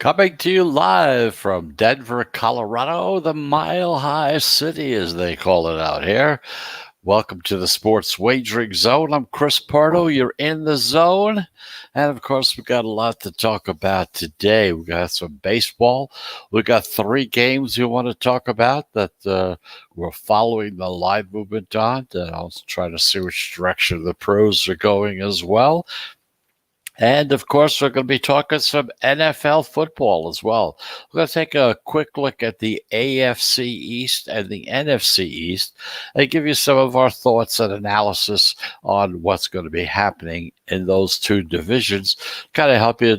Coming to you live from Denver, Colorado, the Mile High City, as they call it out here. Welcome to the Sports Wagering Zone. I'm Chris Pardo. You're in the zone. And, of course, we've got a lot to talk about today. We've got some baseball. We've got 3 games we want to talk about that we're following the live movement on. I'll try to see which direction the pros are going as well. And, of course, we're going to be talking some NFL football as well. We're going to take a quick look at the AFC East and the NFC East and give you some of our thoughts and analysis on what's going to be happening in those 2 divisions. Try to help you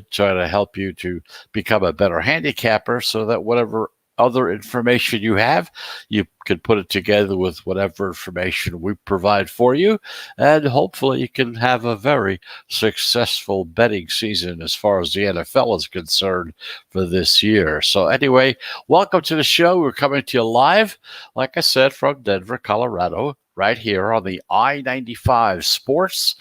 to become a better handicapper so that whatever other information you have, you can put it together with whatever information we provide for you, and hopefully you can have a very successful betting season as far as the NFL is concerned for this year. So anyway, welcome to the show. We're coming to you live, like I said, from Denver, Colorado, right here on the I-95 Sports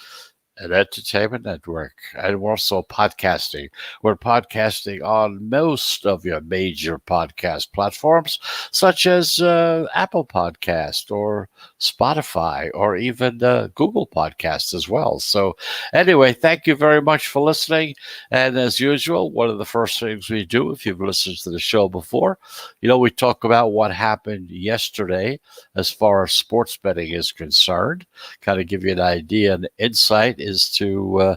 and Entertainment Network. And we're also podcasting. We're podcasting on most of your major podcast platforms, such as Apple Podcast or Spotify or even Google Podcasts as well. So anyway, thank you very much for listening. And as usual, one of the first things we do, if you've listened to the show before, we talk about what happened yesterday as far as sports betting is concerned, kind of give you an idea and insight as to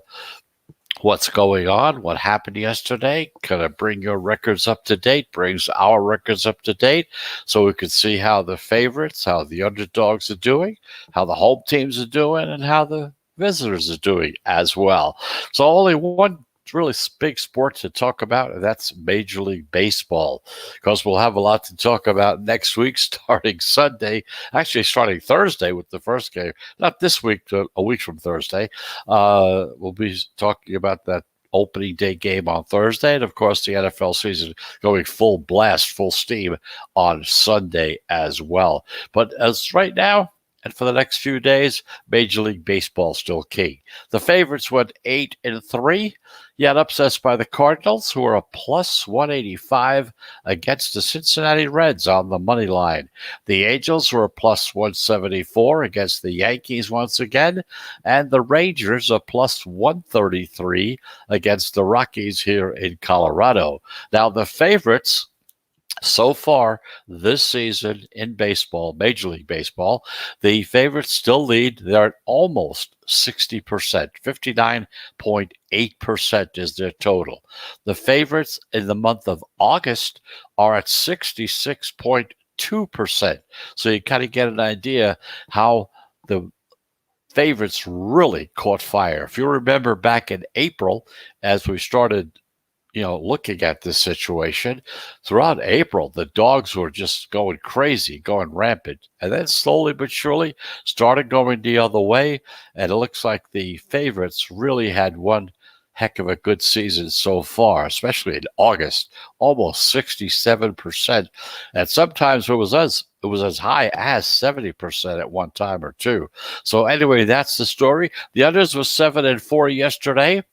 what's going on, what happened yesterday, kind of bring your records up to date, brings our records up to date, so we can see how the favorites, how the underdogs are doing, how the home teams are doing, and how the visitors are doing as well. So only one really big sport to talk about, and that's Major League Baseball, because we'll have a lot to talk about next week, starting starting Thursday with the first game. Not this week, a week from Thursday. We'll be talking about that opening day game on Thursday, and of course the NFL season going full blast, full steam on Sunday as well. But as right now, and for the next few days, Major League Baseball still king. The favorites went 8-3, yet upsets by the Cardinals, who are a plus 185 against the Cincinnati Reds on the money line. The Angels were a plus 174 against the Yankees once again, and the Rangers a plus 133 against the Rockies here in Colorado. Now, the favorites so far this season in baseball, Major League Baseball, the favorites still lead. They're at almost 60%. 59.8% is their total. The favorites in the month of August are at 66.2%. So you kind of get an idea how the favorites really caught fire. If you remember back in April, as we started looking at this situation, throughout April, the dogs were just going crazy, going rampant. And then slowly but surely started going the other way. And it looks like the favorites really had one heck of a good season so far, especially in August, almost 67%. And sometimes it was as high as 70% at one time or two. So anyway, that's the story. The others was 7-4 yesterday.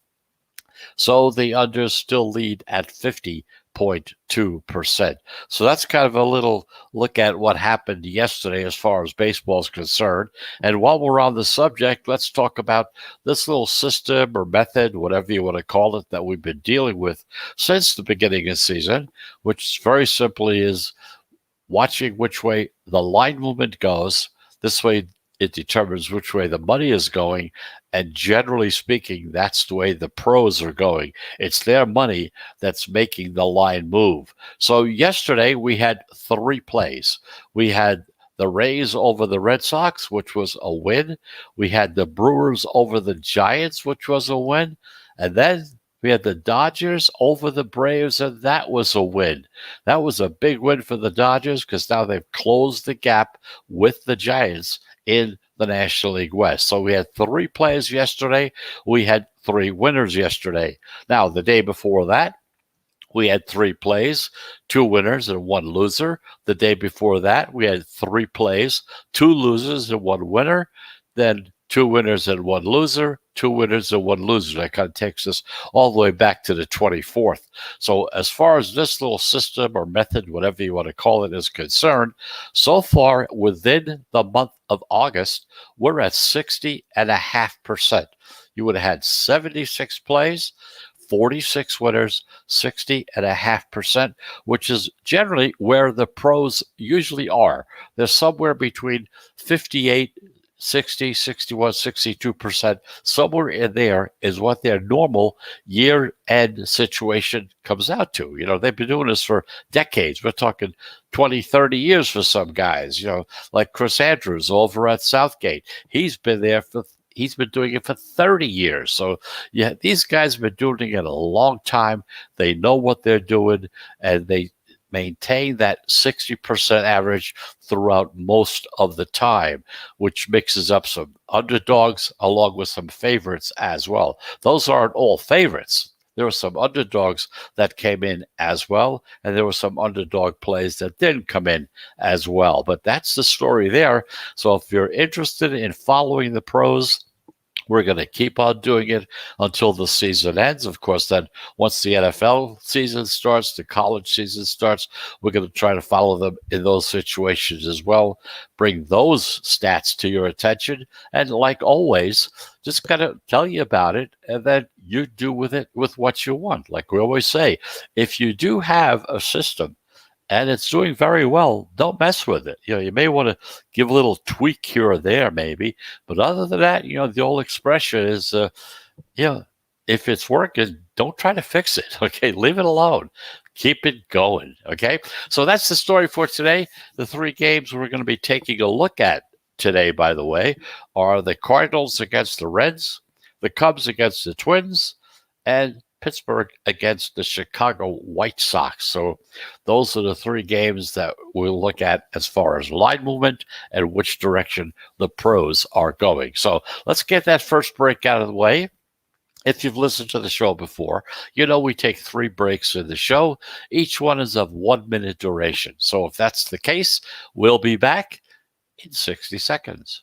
So the unders still lead at 50.2%. So that's kind of a little look at what happened yesterday as far as baseball is concerned. And while we're on the subject, let's talk about this little system or method, whatever you want to call it, that we've been dealing with since the beginning of the season, which very simply is watching which way the line movement goes. This way, it determines which way the money is going. And generally speaking, that's the way the pros are going. It's their money that's making the line move. So yesterday we had 3 plays. We had the Rays over the Red Sox, which was a win. We had the Brewers over the Giants, which was a win. And then we had the Dodgers over the Braves, and that was a win. That was a big win for the Dodgers because now they've closed the gap with the Giants in the National League West. So we had 3 plays yesterday. We had 3 winners yesterday. Now, the day before that, we had 3 plays, 2 winners and 1 loser. The day before that, we had 3 plays, 2 losers and 1 winner. Then 2 winners and 1 loser, 2 winners and 1 loser. That kind of takes us all the way back to the 24th. So as far as this little system or method, whatever you want to call it, is concerned, so far within the month of August, we're at 60.5%. You would have had 76 plays, 46 winners, 60.5%, which is generally where the pros usually are. They're somewhere between 58, 60, 61, 62%. Somewhere in there is what their normal year-end situation comes out to. You know, they've been doing this for decades. We're talking 20, 30 years for some guys, you know, like Chris Andrews over at Southgate. He's been doing it for 30 years. So, yeah, these guys have been doing it a long time. They know what they're doing, and they maintain that 60% average throughout most of the time, which mixes up some underdogs along with some favorites as well. Those aren't all favorites. There were some underdogs that came in as well, and there were some underdog plays that didn't come in as well. But that's the story there. So if you're interested in following the pros, we're going to keep on doing it until the season ends. Of course, then once the NFL season starts, the college season starts, we're going to try to follow them in those situations as well, bring those stats to your attention, and like always, just kind of tell you about it, and then you do with it with what you want. Like we always say, if you do have a system and it's doing very well, don't mess with it. You know, you may want to give a little tweak here or there, maybe. But other than that, you know, the old expression is, you know, if it's working, don't try to fix it. Okay, leave it alone. Keep it going. Okay, so that's the story for today. The 3 games we're going to be taking a look at today, by the way, are the Cardinals against the Reds, the Cubs against the Twins, and Pittsburgh against the Chicago White Sox. So those are the 3 games that we'll look at as far as line movement and which direction the pros are going. So let's get that first break out of the way. If you've listened to the show before, you know we take 3 breaks in the show. Each one is of 1 minute duration. So if that's the case, we'll be back in 60 seconds.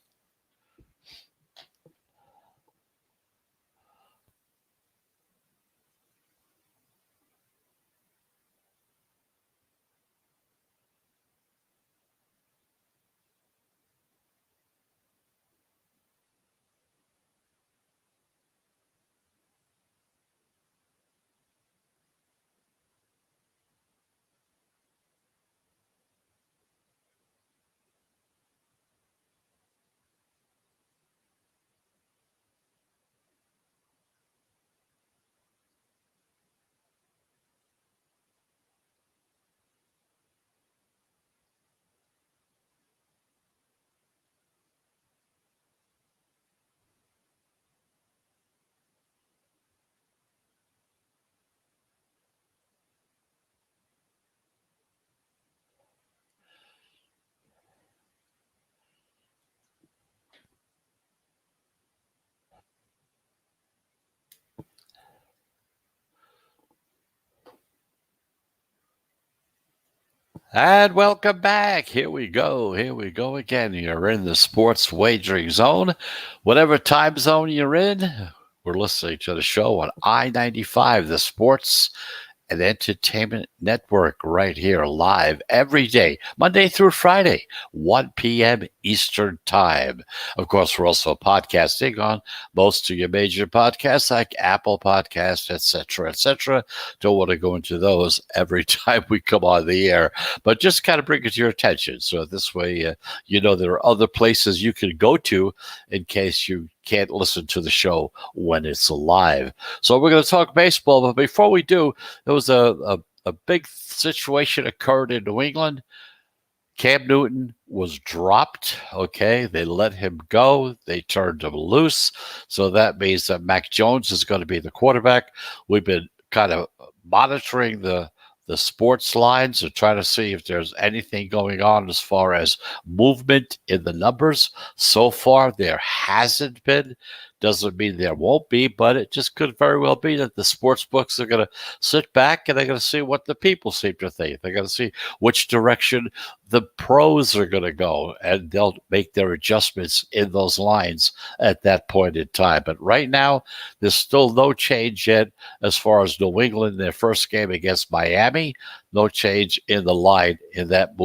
And welcome back. Here we go. Here we go again. You're in the sports wagering zone. Whatever time zone you're in, we're listening to the show on I-95, the Sports and Entertainment Network, right here live every day, Monday through Friday, 1 p.m. Eastern Time. Of course, we're also podcasting on most of your major podcasts like Apple Podcasts, etc., etc. Don't want to go into those every time we come on the air, but just kind of bring it to your attention. So this way, you know there are other places you can go to in case you can't listen to the show when it's live. So we're going to talk baseball, but before we do, there was a big situation occurred in New England. Cam Newton was dropped. Okay, they let him go. They turned him loose. So that means that Mac Jones is going to be the quarterback. We've been kind of monitoring the sports lines and trying to see if there's anything going on as far as movement in the numbers. So far, there hasn't been. Doesn't mean there won't be, but it just could very well be that the sports books are going to sit back and they're going to see what the people seem to think. They're going to see which direction the pros are going to go, and they'll make their adjustments in those lines at that point in time. But right now, there's still no change yet as far as New England, their first game against Miami. No change in the line in that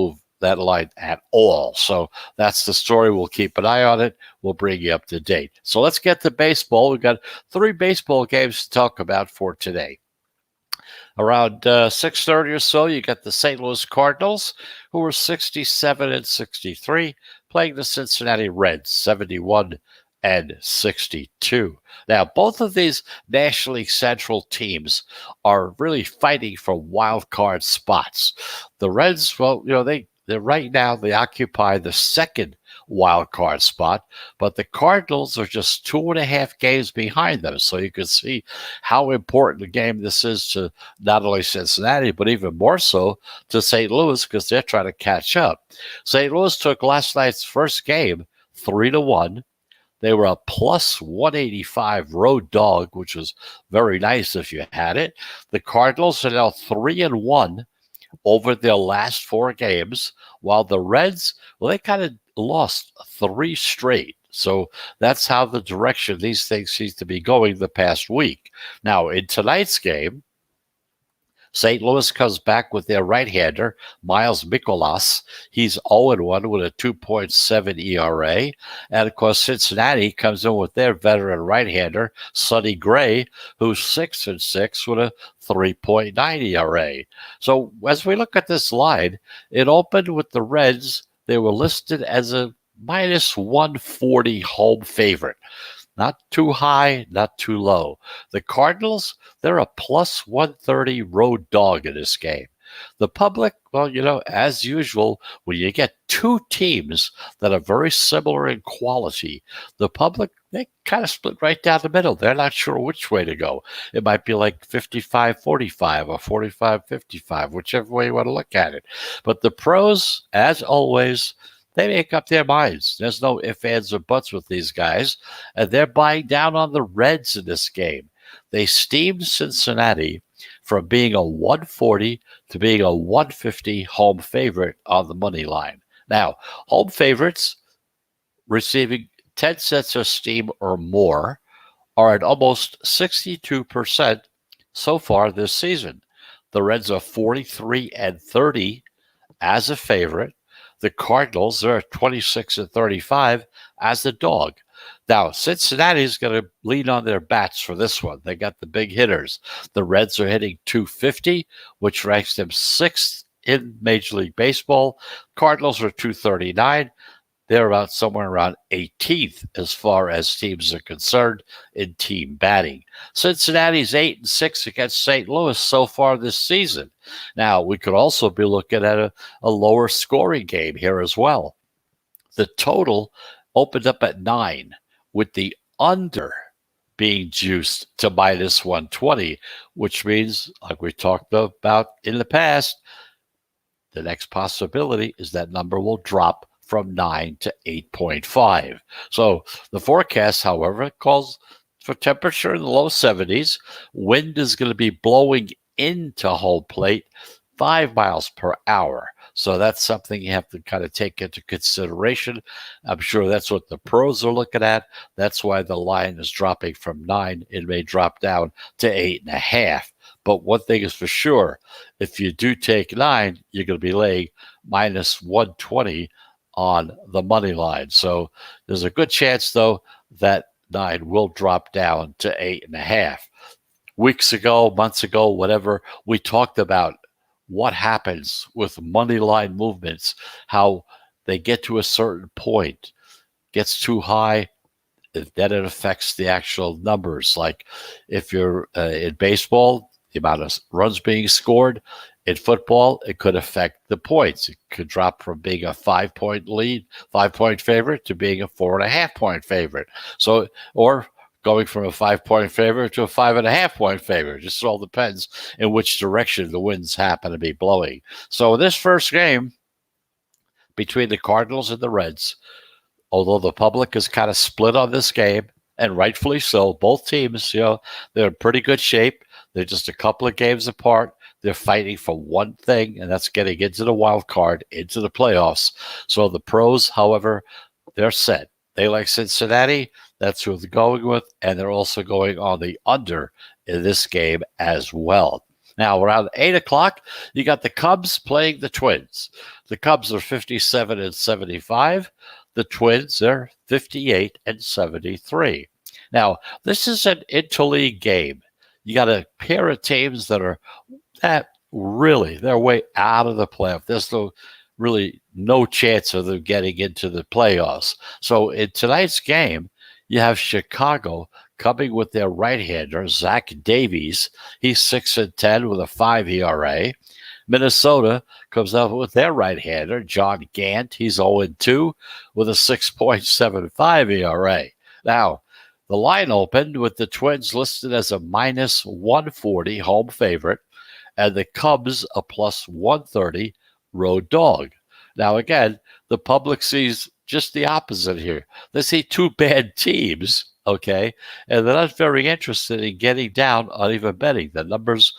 line at all. So that's the story. We'll keep an eye on it. We'll bring you up to date. So let's get to baseball. We've got 3 baseball games to talk about for today. Around 6:30 or so, you got the St. Louis Cardinals, who were 67-63, playing the Cincinnati Reds, 71-62. Now, both of these National League Central teams are really fighting for wild card spots. The Reds, well, they're right now, they occupy the second wild card spot, but the Cardinals are just 2.5 games behind them. So you can see how important a game this is to not only Cincinnati, but even more so to St. Louis, because they're trying to catch up. St. Louis took last night's first game 3-1. They were a plus 185 road dog, which was very nice if you had it. The Cardinals are now 3-1 over their last 4 games, while the Reds, well, they kind of lost 3 straight. So that's how the direction these things seem to be going the past week. Now, in tonight's game, St. Louis comes back with their right-hander, Miles Mikolas. He's 0-1 with a 2.7 ERA. And, of course, Cincinnati comes in with their veteran right-hander, Sonny Gray, who's 6-6 with a 3.9 ERA. So as we look at this line, it opened with the Reds. They were listed as a minus 140 home favorite. Not too high, not too low. The Cardinals, they're a plus 130 road dog in this game. The public, well, as usual, when you get 2 teams that are very similar in quality, the public, they kind of split right down the middle. They're not sure which way to go. It might be like 55-45 or 45-55, whichever way you want to look at it. But the pros, as always, they make up their minds. There's no ifs, ands, or buts with these guys. And they're buying down on the Reds in this game. They steamed Cincinnati from being a 140 to being a 150 home favorite on the money line. Now, home favorites receiving 10 cents of steam or more are at almost 62% so far this season. The Reds are 43-30 as a favorite. The Cardinals are 26-35 as the dog. Now, Cincinnati's going to lean on their bats for this one. They got the big hitters. The Reds are hitting .250, which ranks them 6th in Major League Baseball. Cardinals are .239. They're about somewhere around 18th as far as teams are concerned in team batting. Cincinnati's 8-6 against St. Louis so far this season. Now, we could also be looking at a lower scoring game here as well. The total opened up at 9, with the under being juiced to minus 120, which means, like we talked about in the past, the next possibility is that number will drop from 9 to 8.5. So the forecast, however, calls for temperature in the low 70s. Wind is going to be blowing into home plate 5 miles per hour. So that's something you have to kind of take into consideration. I'm sure that's what the pros are looking at. That's why the line is dropping from 9. It may drop down to 8.5. But one thing is for sure, if you do take 9, you're going to be laying minus 120 on the money line. So there's a good chance, though, that 9 will drop down to 8.5. Weeks ago, months ago, whatever, we talked about what happens with money line movements, how they get to a certain point, gets too high, then it affects the actual numbers. Like if you're in baseball, the amount of runs being scored. In football, it could affect the points. It could drop from being a 5-point lead, 5-point favorite, to being a 4.5-point favorite. So, or going from a 5-point favorite to a 5.5-point favorite. Just all depends in which direction the winds happen to be blowing. So this first game between the Cardinals and the Reds, although the public is kind of split on this game, and rightfully so. Both teams, they're in pretty good shape. They're just a couple of games apart. They're fighting for one thing, and that's getting into the wild card, into the playoffs. So the pros, however, they're set. They like Cincinnati. That's who they're going with, and they're also going on the under in this game as well. Now, around 8 o'clock, you got the Cubs playing the Twins. The Cubs are 57 and 75. The Twins are 58 and 73. Now, this is an interleague game. You got a pair of teams that really, they're way out of the playoff. There's really no chance of them getting into the playoffs. So in tonight's game, you have Chicago coming with their right-hander, Zach Davies. He's 6-10 with a 5 ERA. Minnesota comes up with their right-hander, John Gant. He's 0-2 with a 6.75 ERA. Now, the line opened with the Twins listed as a minus 140 home favorite, and the Cubs a plus 130 road dog. Now, again, the public sees just the opposite here. They see two bad teams, okay, and they're not very interested in getting down on even betting. The numbers,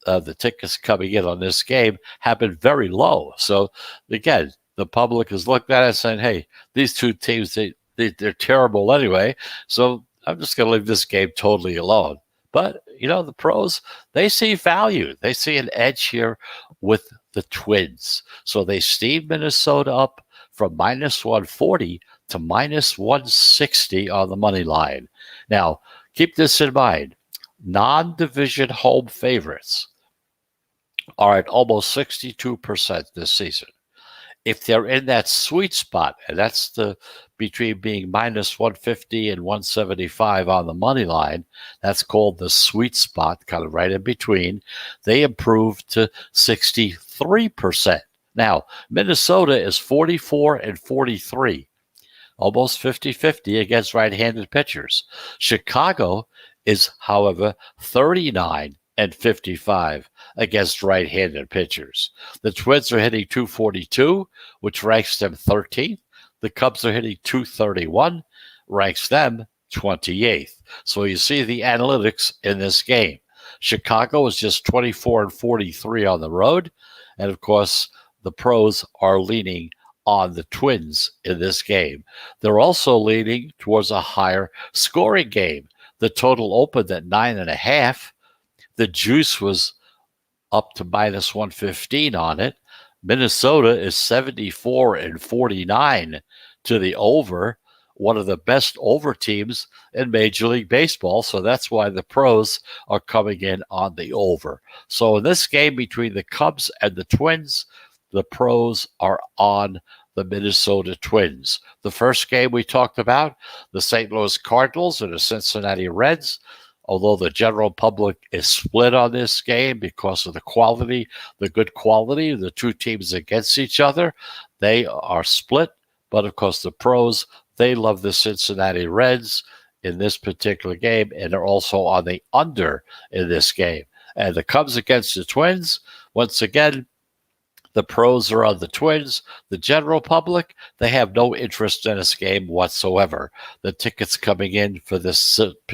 the tickets coming in on this game have been very low. So, again, the public is looking at it saying, hey, these two teams, they're terrible anyway, so I'm just going to leave this game totally alone. But, the pros, they see value. They see an edge here with the Twins. So they steamed Minnesota up from minus 140 to minus 160 on the money line. Now, keep this in mind. Non-division home favorites are at almost 62% this season. If they're in that sweet spot, and that's between being minus 150 and 175 on the money line, that's called the sweet spot, kind of right in between, they improve to 63%. Now, Minnesota is 44 and 43, almost 50-50 against right-handed pitchers. Chicago is, however, 39 and 55 against right-handed pitchers. The Twins are hitting 242, which ranks them 13th. The Cubs are hitting 231, ranks them 28th. So you see the analytics in this game. Chicago is just 24 and 43 on the road. And of course, the pros are leaning on the Twins in this game. They're also leaning towards a higher scoring game. The total opened at 9.5. The juice was up to minus 115 on it. Minnesota is 74 and 49 to the over, one of the best over teams in Major League Baseball. So that's why the pros are coming in on the over. So in this game between the Cubs and the Twins, the pros are on the Minnesota Twins. The first game we talked about, the St. Louis Cardinals and the Cincinnati Reds. Although the general public is split on this game because of the good quality of the two teams against each other, they are split. But of course, the pros, they love the Cincinnati Reds in this particular game, and they're also on the under in this game. And the Cubs against the Twins, once again, the pros are on the Twins. The general public, they have no interest in this game whatsoever. The tickets coming in for this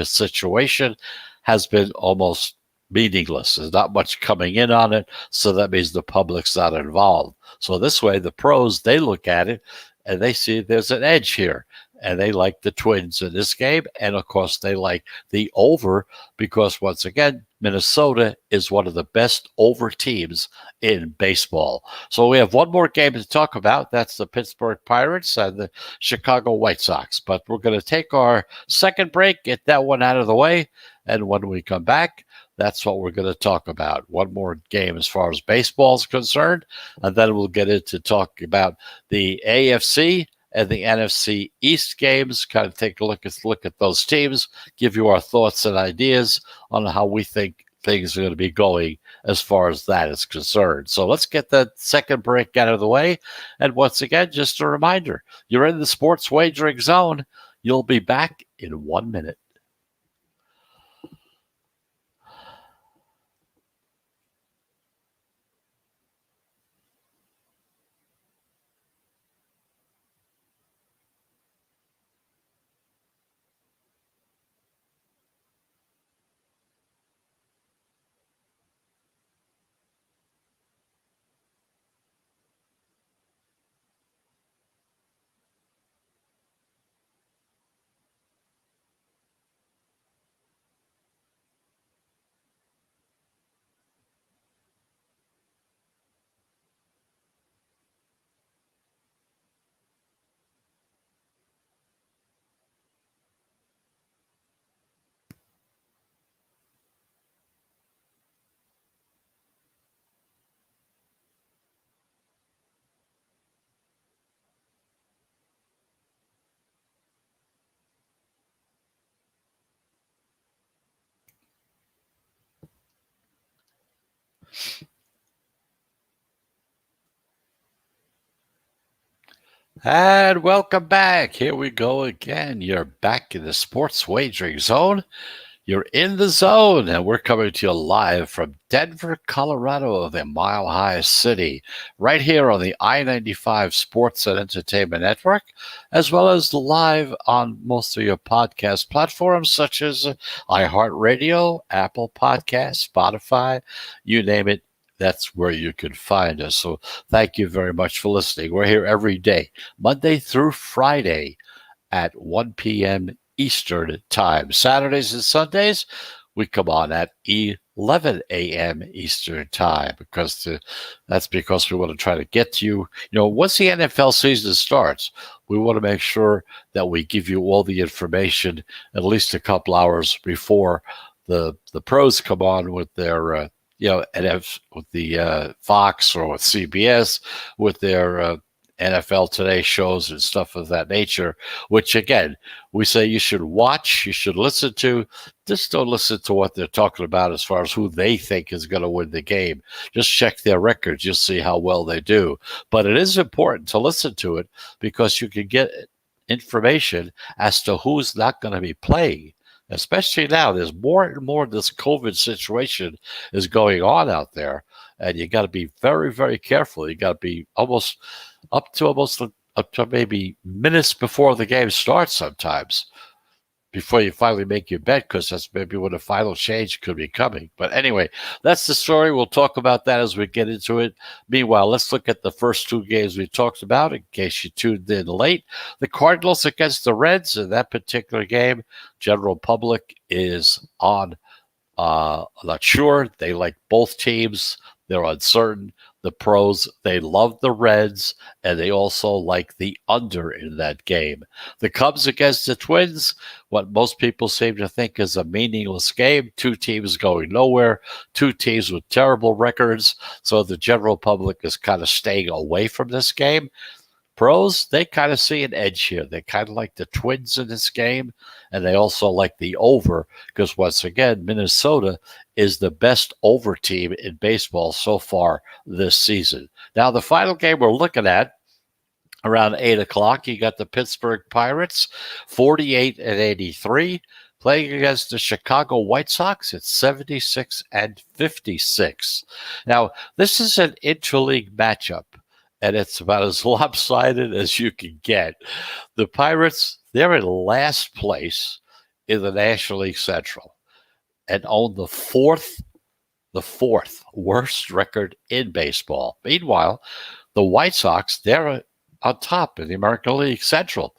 situation has been almost meaningless. There's not much coming in on it, so that means the public's not involved. So this way, the pros, they look at it, and they see there's an edge here. And they like the Twins in this game. And, of course, they like the over because, once again, Minnesota is one of the best over teams in baseball. So we have one more game to talk about. That's the Pittsburgh Pirates and the Chicago White Sox. But we're going to take our second break, get that one out of the way. And when we come back, that's what we're going to talk about. One more game as far as baseball is concerned. And then we'll get into talking about the AFC and the NFC East games, kind of take a look at those teams, give you our thoughts and ideas on how we think things are going to be going as far as that is concerned. So let's get that second break out of the way. And once again, just a reminder, you're in the sports wagering zone. You'll be back in 1 minute. And welcome back. Here we go again. You're back in the sports wagering zone. You're in the zone, and we're coming to you live from Denver, Colorado, the Mile High City, right here on the I-95 Sports and Entertainment Network, as well as live on most of your podcast platforms such as iHeartRadio, Apple Podcasts, Spotify, you name it. That's where you can find us. So thank you very much for listening. We're here every day, Monday through Friday at 1 p.m. Eastern Time. Saturdays and Sundays, we come on at 11 a.m. Eastern Time that's because we want to try to get to you. Once the NFL season starts, we want to make sure that we give you all the information at least a couple hours before the pros come on with their with the Fox or with CBS with their NFL Today shows and stuff of that nature, which again, we say you should watch, you should listen to. Just don't listen to what they're talking about as far as who they think is going to win the game. Just check their records. You'll see how well they do. But it is important to listen to it because you can get information as to who's not going to be playing. Especially now, there's more and more this COVID situation is going on out there, and you got to be very, very careful. You got to be almost up to maybe minutes before the game starts sometimes, before you finally make your bet, because that's maybe when the final change could be coming. But anyway, that's the story. We'll talk about that as we get into it. Meanwhile, let's look at the first two games we talked about in case you tuned in late. The Cardinals against the Reds. In that particular game, general public is on not sure. They like both teams. They're uncertain. The pros, they love the Reds, and they also like the under in that game. The Cubs against the Twins, what most people seem to think is a meaningless game. Two teams going nowhere, two teams with terrible records, so the general public is kind of staying away from this game. Pros, they kind of see an edge here. They kind of like the Twins in this game, and they also like the over because, once again, Minnesota is the best over team in baseball so far this season. Now, the final game we're looking at around 8 o'clock, you got the Pittsburgh Pirates, 48-83, playing against the Chicago White Sox at 76-56. Now, this is an interleague matchup, and it's about as lopsided as you can get. The Pirates, they're in last place in the National League Central and own the fourth worst record in baseball. Meanwhile, the White Sox, they're on top in the American League Central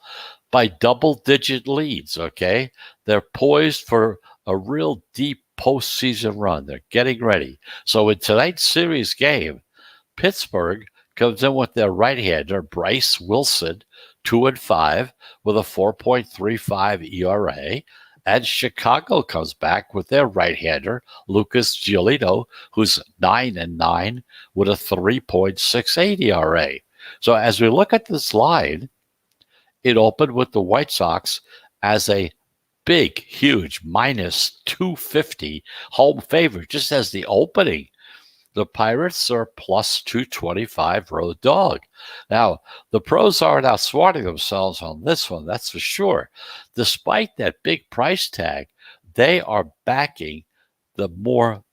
by double-digit leads, okay? They're poised for a real deep postseason run. They're getting ready. So in tonight's series game, Pittsburgh comes in with their right-hander, Bryce Wilson, 2-5 with a 4.35 ERA. And Chicago comes back with their right-hander, Lucas Giolito, who's 9-9 with a 3.68 ERA. So as we look at this line, it opened with the White Sox as a big, huge minus 250 home favorite, just as the opening. The Pirates are plus 225 road dog. Now, the pros aren't outsmarting themselves on this one, that's for sure. Despite that big price tag, they are backing the more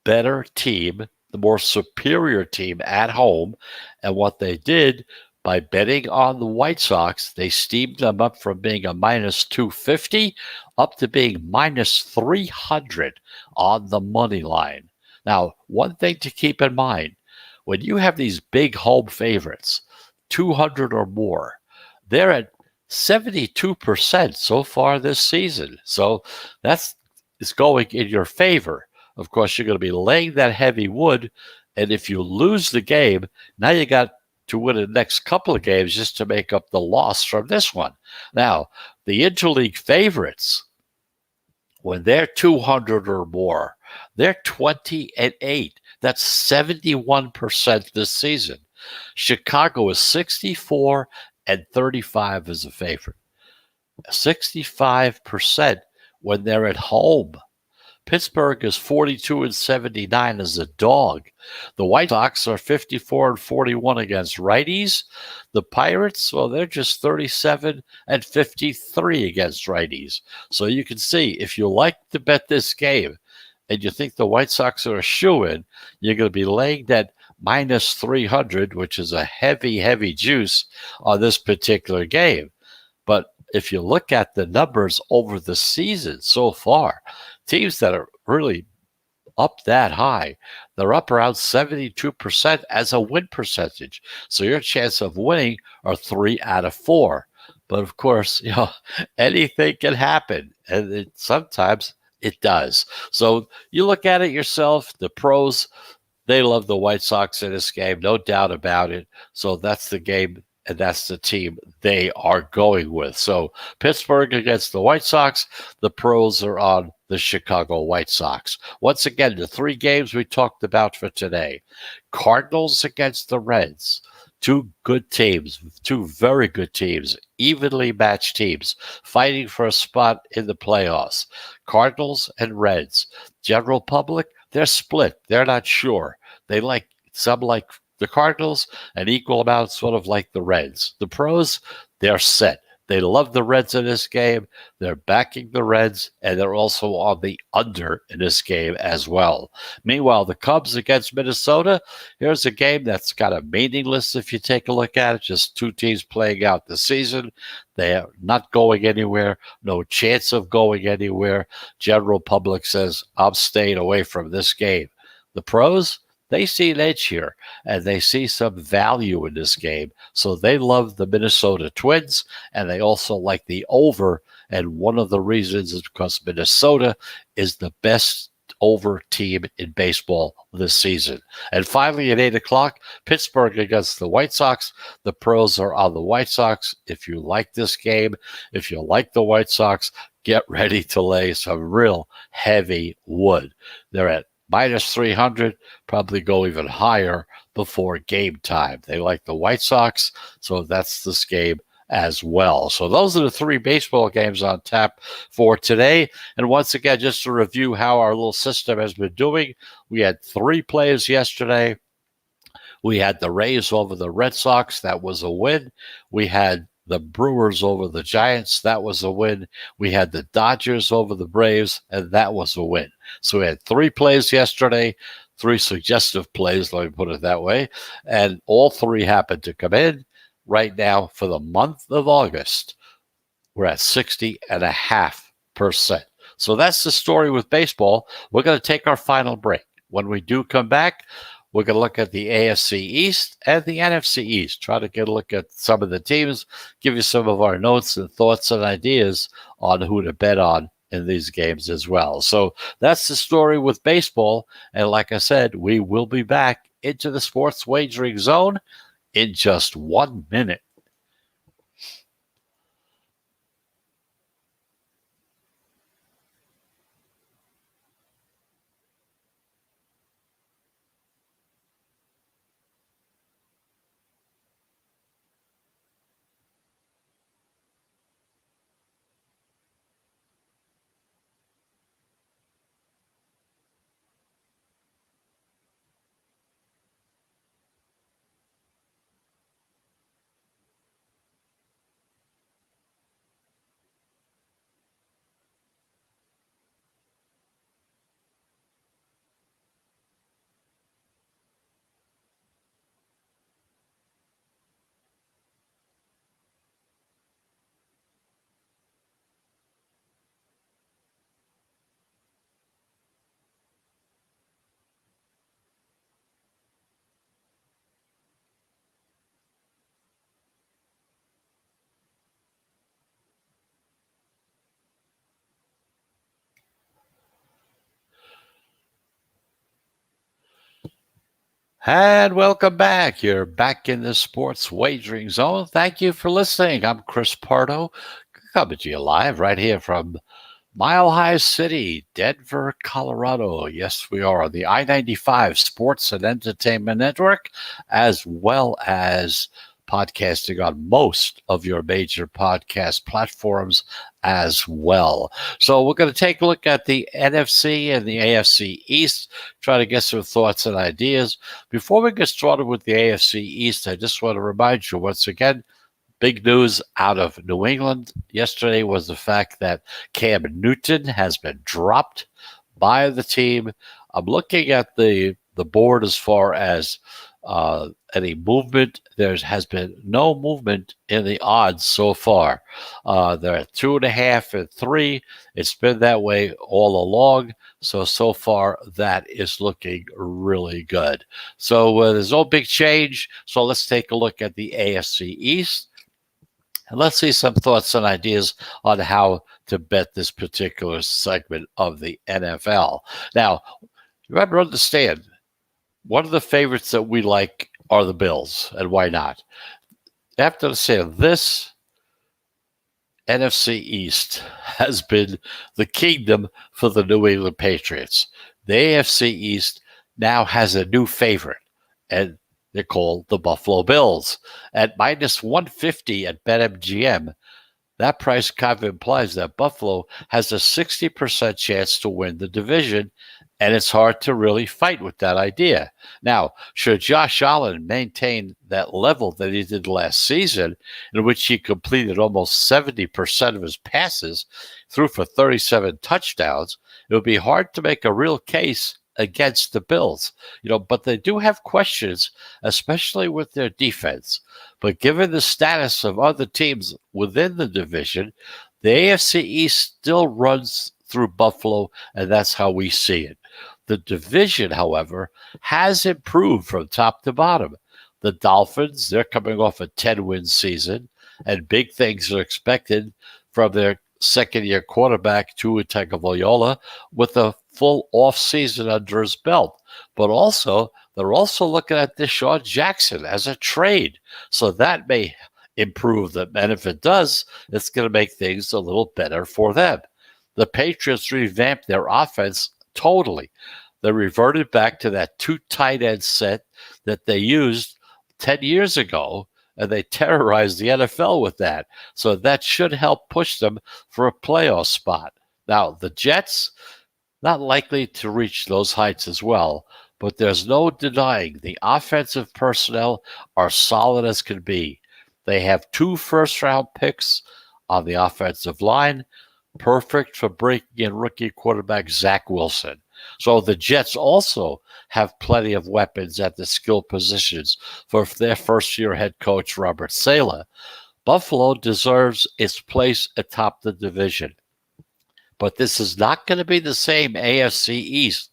better team, the more superior team at home. And what they did by betting on the White Sox, they steamed them up from being a minus 250 up to being minus 300 on the money line. Now, one thing to keep in mind, when you have these big home favorites, 200 or more, they're at 72% so far this season. So it's going in your favor. Of course, you're going to be laying that heavy wood, and if you lose the game, now you got to win the next couple of games just to make up the loss from this one. Now, the interleague favorites, when they're 200 or more, they're 20-8. That's 71% this season. Chicago is 64-35 as a favorite. 65% when they're at home. Pittsburgh is 42-79 as a dog. The White Sox are 54-41 against righties. The Pirates, well, they're just 37-53 against righties. So you can see, if you like to bet this game and you think the White Sox are a shoo-in, you're going to be laying that minus 300, which is a heavy, heavy juice on this particular game. But if you look at the numbers over the season so far, teams that are really up that high, they're up around 72% as a win percentage. So your chance of winning are 3 out of 4. But of course, anything can happen, and sometimes it does. So you look at it yourself. The pros, they love the White Sox in this game, no doubt about it. So that's the game, and that's the team they are going with. So Pittsburgh against the White Sox, the pros are on the Chicago White Sox. Once again, the 3 games we talked about for today. Cardinals against the Reds. 2 good teams, 2 very good teams, evenly matched teams, fighting for a spot in the playoffs. Cardinals and Reds. General public, they're split. They're not sure. Some like the Cardinals, an equal amount sort of like the Reds. The pros, they're set. They love the Reds in this game. They're backing the Reds, and they're also on the under in this game as well. Meanwhile, the Cubs against Minnesota, here's a game that's kind of meaningless if you take a look at it. Just 2 teams playing out the season. They are not going anywhere, no chance of going anywhere. General public says, I'm staying away from this game. The pros, they see an edge here, and they see some value in this game. So they love the Minnesota Twins, and they also like the over. And one of the reasons is because Minnesota is the best over team in baseball this season. And finally, at 8 o'clock, Pittsburgh against the White Sox. The pros are on the White Sox. If you like this game, if you like the White Sox, get ready to lay some real heavy wood. They're at minus 300, probably go even higher before game time. They like the White Sox, so that's this game as well. So those are the 3 baseball games on tap for today. And once again, just to review how our little system has been doing, we had 3 plays yesterday. We had the Rays over the Red Sox. That was a win. We had the Brewers over the Giants. That was a win. We had the Dodgers over the Braves, and that was a win. So we had 3 plays yesterday, 3 suggestive plays, let me put it that way, and all 3 happened to come in. Right now, for the month of August, we're at 60.5%. So that's the story with baseball. We're going to take our final break. When we do come back, we're going to look at the AFC East and the NFC East, try to get a look at some of the teams, give you some of our notes and thoughts and ideas on who to bet on in these games as well. So that's the story with baseball. And like I said, we will be back into the sports wagering zone in just 1 minute. And welcome back. You're back in the sports wagering zone. Thank you for listening. I'm Chris Pardo, coming to you live right here from Mile High City, Denver, Colorado. Yes, we are on the I-95 Sports and Entertainment Network, as well as podcasting on most of your major podcast platforms as well. So we're going to take a look at the NFC and the AFC East, try to get some thoughts and ideas. Before we get started with the AFC East, I just want to remind you once again, big news out of New England yesterday was the fact that Cam Newton has been dropped by the team. I'm looking at the board as far as any movement. There has been no movement in the odds so far. They're at 2.5 and 3. It's been that way all along. So far, that is looking really good. So there's no big change. So let's take a look at the AFC East. And let's see some thoughts and ideas on how to bet this particular segment of the NFL. Now, you have to understand, one of the favorites that we like are the Bills, and why not? You have to understand, this NFC East has been the kingdom for the New England Patriots. The AFC East now has a new favorite, and they're called the Buffalo Bills. At minus 150 at BetMGM, that price kind of implies that Buffalo has a 60% chance to win the division, and it's hard to really fight with that idea. Now, should Josh Allen maintain that level that he did last season, in which he completed almost 70% of his passes, threw for 37 touchdowns, it would be hard to make a real case against the Bills. But they do have questions, especially with their defense. But given the status of other teams within the division, the AFC East still runs through Buffalo, and that's how we see it. The division, however, has improved from top to bottom. The Dolphins, they're coming off a 10-win season, and big things are expected from their second-year quarterback, Tua Tagovailoa, with a full offseason under his belt. But they're also looking at Deshaun Jackson as a trade. So that may improve them. And if it does, it's going to make things a little better for them. The Patriots revamped their offense totally. They reverted back to that 2 tight end set that they used 10 years ago, and they terrorized the NFL with that. So that should help push them for a playoff spot. Now, the Jets, not likely to reach those heights as well, but there's no denying the offensive personnel are solid as can be. They have 2 first-round picks on the offensive line, perfect for breaking in rookie quarterback Zach Wilson. So the Jets also have plenty of weapons at the skill positions for their first-year head coach, Robert Saleh. Buffalo deserves its place atop the division. But this is not going to be the same AFC East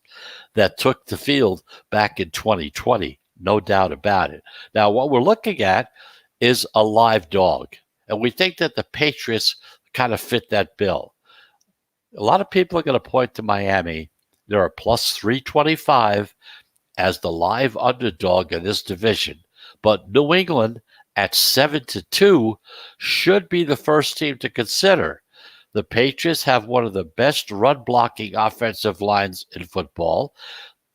that took the field back in 2020. No doubt about it. Now, what we're looking at is a live dog. And we think that the Patriots kind of fit that bill. A lot of people are going to point to Miami. They're a plus 325 as the live underdog in this division. But New England at 7-2 should be the first team to consider. The Patriots have one of the best run-blocking offensive lines in football.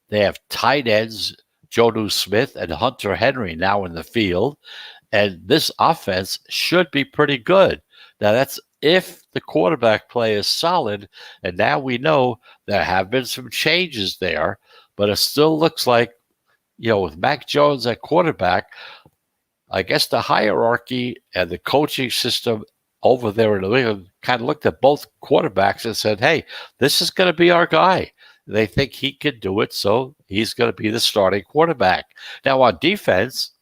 They have tight ends, Jonnu Smith and Hunter Henry now in the field. And this offense should be pretty good. Now, that's if the quarterback play is solid, and now we know there have been some changes there, but it still looks like, with Mac Jones at quarterback, I guess the hierarchy and the coaching system over there in New England kind of looked at both quarterbacks and said, hey, this is going to be our guy. They think he can do it, so he's going to be the starting quarterback. Now, on defense,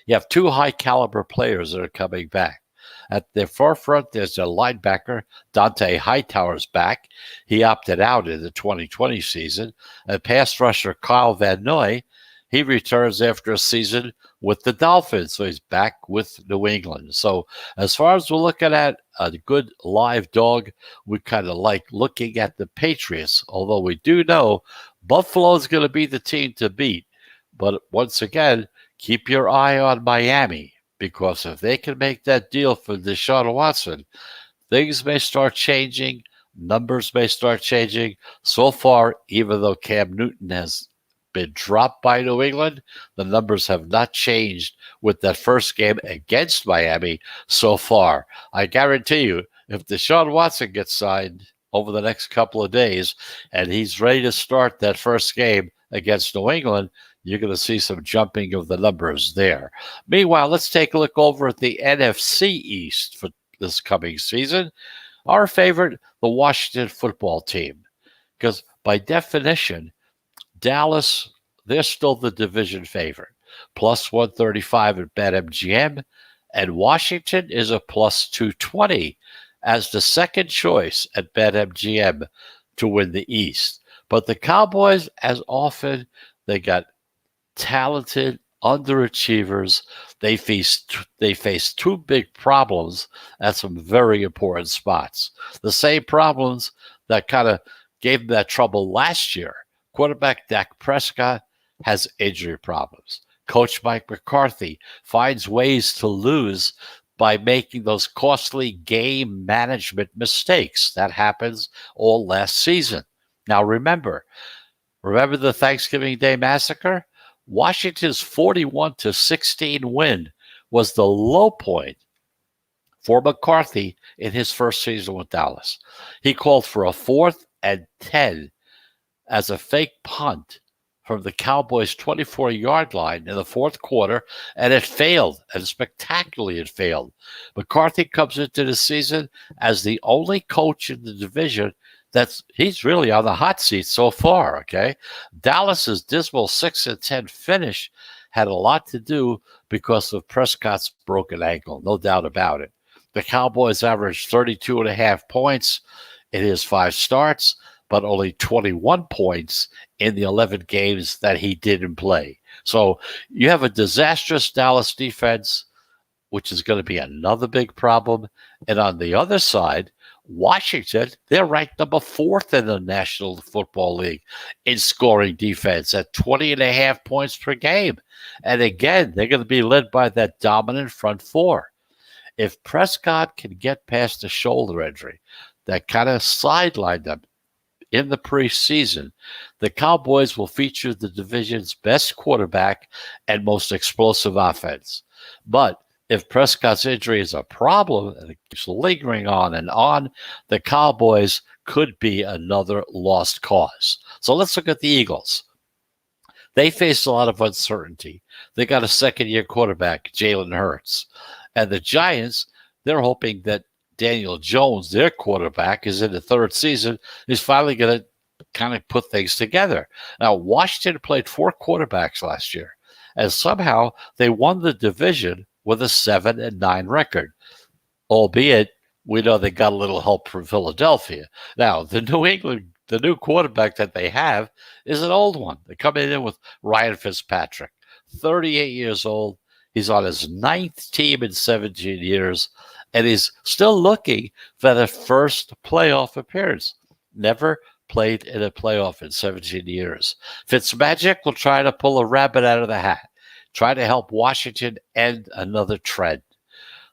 you have 2 high-caliber players that are coming back. At their forefront, there's a linebacker, Dante Hightower's back. He opted out in the 2020 season. And pass rusher Kyle Van Noy, he returns after a season with the Dolphins, so he's back with New England. So as far as we're looking at a good live dog, we kind of like looking at the Patriots, although we do know Buffalo is going to be the team to beat. But once again, keep your eye on Miami, because if they can make that deal for Deshaun Watson, things may start changing, numbers may start changing. So far, even though Cam Newton has been dropped by New England. The numbers have not changed with that first game against Miami so far. I guarantee you, if Deshaun Watson gets signed over the next couple of days and he's ready to start that first game against New England, you're going to see some jumping of the numbers there. Meanwhile, let's take a look over at the NFC East for this coming season. Our favorite, the Washington football team, because by definition, Dallas, they're still the division favorite, plus 135 at BetMGM, and Washington is a plus 220 as the second choice at BetMGM to win the East. But the Cowboys, as often, they got talented underachievers. They face two big problems at some very important spots. The same problems that kind of gave them that trouble last year. Quarterback Dak Prescott has injury problems. Coach Mike McCarthy finds ways to lose by making those costly game management mistakes. That happens all last season. Now remember the Thanksgiving Day massacre? Washington's 41-16 win was the low point for McCarthy in his first season with Dallas. He called for a 4th and 10 as a fake punt from the Cowboys' 24-yard line in the fourth quarter, and it failed, and spectacularly it failed. McCarthy comes into the season as the only coach in the division he's really on the hot seat so far, okay? Dallas's dismal 6-10 finish had a lot to do because of Prescott's broken ankle, no doubt about it. The Cowboys averaged 32.5 points in his 5 starts, but only 21 points in the 11 games that he didn't play. So you have a disastrous Dallas defense, which is going to be another big problem. And on the other side, Washington, they're ranked number 4th in the National Football League in scoring defense at 20.5 points per game. And again, they're going to be led by that dominant front four. If Prescott can get past the shoulder injury that kind of sidelined them in the preseason, the Cowboys will feature the division's best quarterback and most explosive offense. But if Prescott's injury is a problem and it keeps lingering on, the Cowboys could be another lost cause. So let's look at the Eagles. They face a lot of uncertainty. They got a second-year quarterback, Jalen Hurts. And the Giants, they're hoping that Daniel Jones, their quarterback, is in the third season, is finally going to kind of put things together. Now, Washington played 4 quarterbacks last year, and somehow they won the division with a 7-9 record, albeit we know they got a little help from Philadelphia. Now, the new quarterback that they have is an old one. They're coming in with Ryan Fitzpatrick, 38 years old. He's on his 9th team in 17 years, and he's still looking for the first playoff appearance. Never played in a playoff in 17 years. Fitzmagic will try to pull a rabbit out of the hat, try to help Washington end another trend.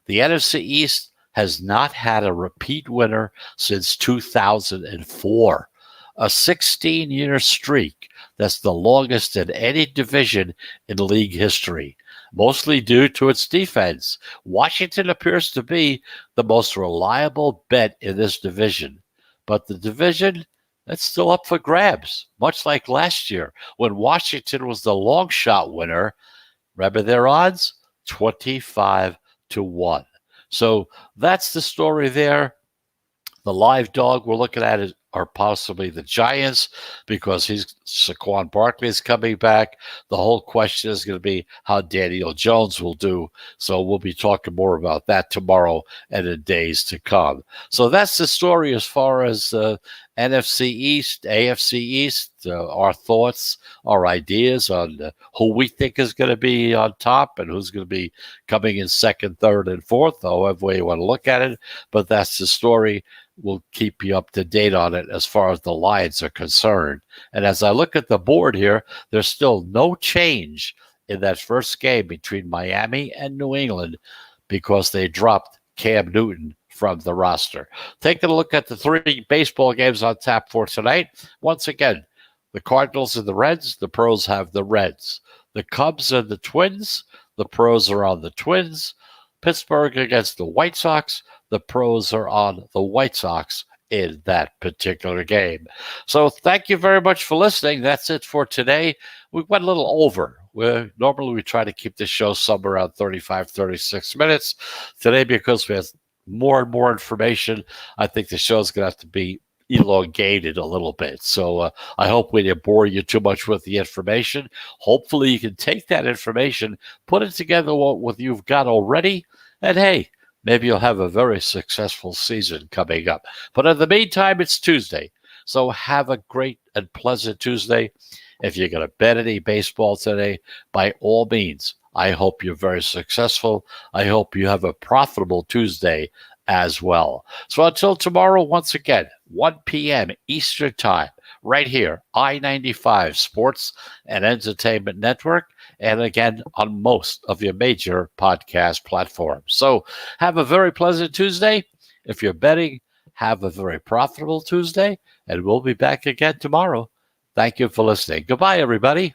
The NFC East has not had a repeat winner since 2004, a 16-year streak that's the longest in any division in league history, mostly due to its defense. Washington appears to be the most reliable bet in this division, but the division, that's still up for grabs, much like last year when Washington was the long shot winner. Remember their odds? 25-1. So that's the story there. The live dog we're looking at are possibly the Giants because Saquon Barkley is coming back. The whole question is going to be how Daniel Jones will do. So we'll be talking more about that tomorrow and in days to come. So that's the story as far as NFC East, AFC East, our thoughts, our ideas on who we think is going to be on top and who's going to be coming in second, third, and fourth, however way you want to look at it. But that's the story. We'll keep you up to date on it as far as the lines are concerned. And as I look at the board here, there's still no change in that first game between Miami and New England because they dropped Cam Newton from the roster. Taking a look at the 3 baseball games on tap for tonight. Once again, The Cardinals and the Reds, the pros have the Reds. The Cubs and the Twins, the pros are on the Twins. Pittsburgh against the White Sox, the pros are on the White Sox in that particular game. So thank you very much for listening. That's it for today. We went a little over. Normally we try to keep the show somewhere around 35, 36 minutes. Today, because we have more and more information, I think the show's going to have to be elongated a little bit. So I hope we didn't bore you too much with the information. Hopefully you can take that information, put it together with what you've got already, and hey, maybe you'll have a very successful season coming up. But in the meantime, it's Tuesday. So have a great and pleasant Tuesday. If you're going to bet any baseball today, by all means, I hope you're very successful. I hope you have a profitable Tuesday as well. So until tomorrow, once again, 1 p.m. Eastern Time, right here, I-95 Sports and Entertainment Network, and again, on most of your major podcast platforms. So have a very pleasant Tuesday. If you're betting, have a very profitable Tuesday, and we'll be back again tomorrow. Thank you for listening. Goodbye, everybody.